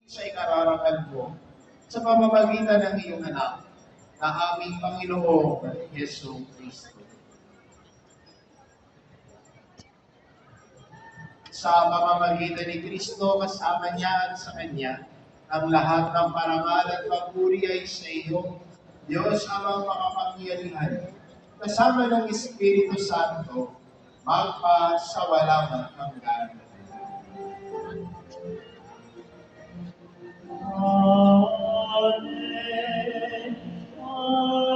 sa ikararangal mo sa pamamagitan ng iyong anak na aming Panginoong Yesu Kristo. Sa pamamagitan ni Kristo, kasama niya at sa Kanya, ang lahat ng parangal at papuri ay sa iyo, Diyos amang makapangyarihan, kasama ng Espiritu Santo, magpa sa walang hanggan. Amen. Amen.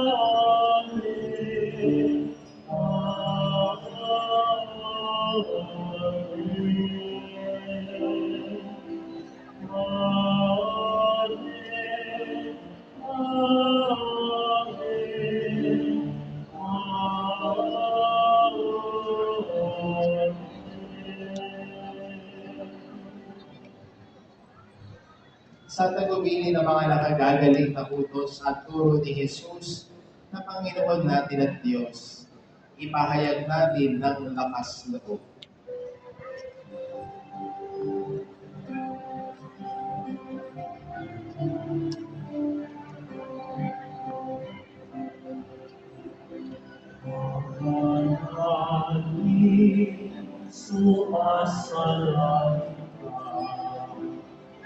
Sa tagubili ng mga nakagagaling na utos at turo ni Jesus na Panginoon natin at Diyos, ipahayag natin ng lakas loob. Sumasalang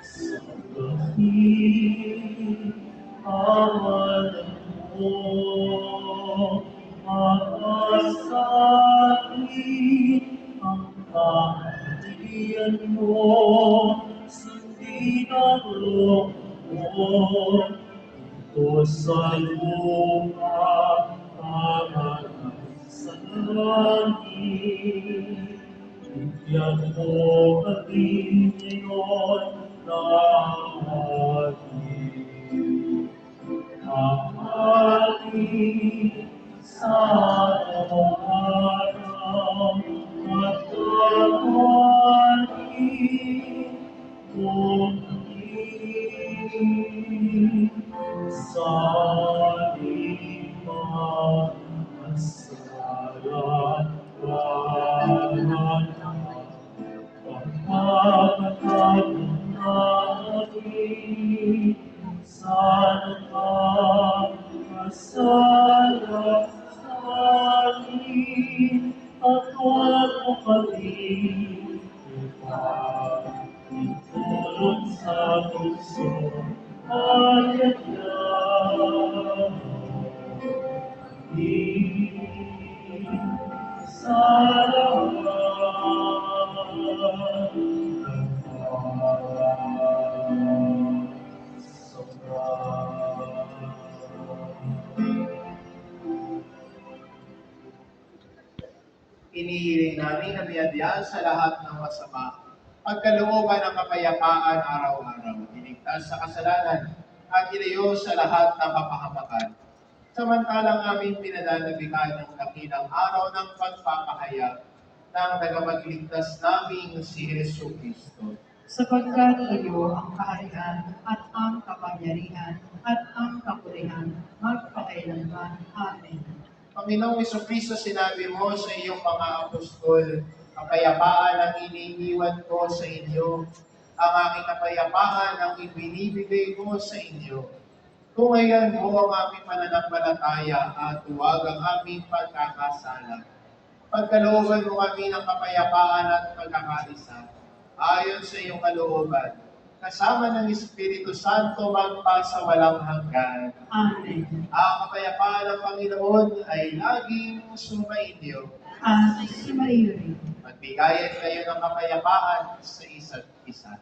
sa gabi, awalan mo, maasahin ang kaharian mo, sundin ang loob mo, ito sa lupa, para sa langit. Bigyan mo kami ngayon ng ating mahali sa araw at kawali mo kami sa limang masarap pagkakatabi sana ka masarap sa amin at huwag mo kami itulog sa puso at yayaw. Inihiling namin na biyadyan sa lahat ng masama, pagkalooban ng kapayapaan araw-araw, iligtas sa kasalanan, at ilayo sa lahat ng kapahamakan. Samantalang aming pinananabikan ng dakilang araw ng pagpapahayag ng tagapagligtas naming si Hesu Kristo. Sapagkat iyo ang kaharian at ang kapangyarihan at ang kapurihan magpakailanman. Amen. Panginoong Kristo, sinabi mo sa iyong mga apostol, kapayapaan ang iniiwan ko sa inyo, ang aking kapayapaan ang ibinibigay ko sa inyo. Tungayan mo ang aming pananampalataya at huwag ang aming pagkakasala. Pagkalooban mo kami ng kapayapaan at pagkakaisa, ayon sa iyong kalooban, kasama ng Espiritu Santo magpa sa walang hanggan. Amen. Ang kapayapaan ng Panginoon ay laging sumainyo. At sumaiyo rin. Magbigayan kayo ng kapayapaan sa isa't isa.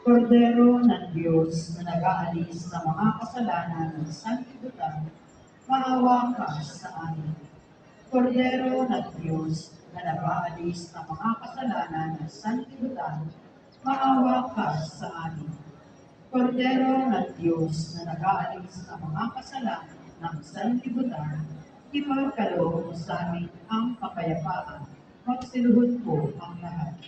Kordero ng Diyos na nag-aalis sa mga kasalanan ng sanlibutan, maawa ka sa amin. Kordero ng Diyos na nag-aalis sa mga kasalanan ng sanlibutan, maawa ka sa amin. Kordero ng Diyos na nag-aalis sa mga kasalanan ng sanlibutan, ipagkaloob mo sa amin ang kapayapaan. Magsiluhod po ang lahat.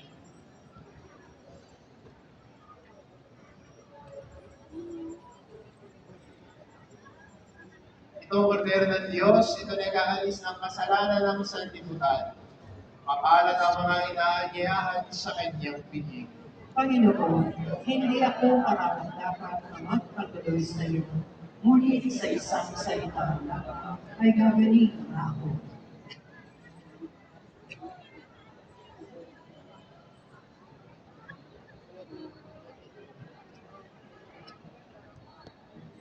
Ito, Kordero ng Diyos, ito nag-aalis ng kasalanan ng sanlibutan. Mapalad ang mga inaanyayahan sa kanyang pinig. Panginoon, hindi ako karapat-dapat na magpatuloy sa iyo. Ngunit sa isang salita lang ay gagaling na ako.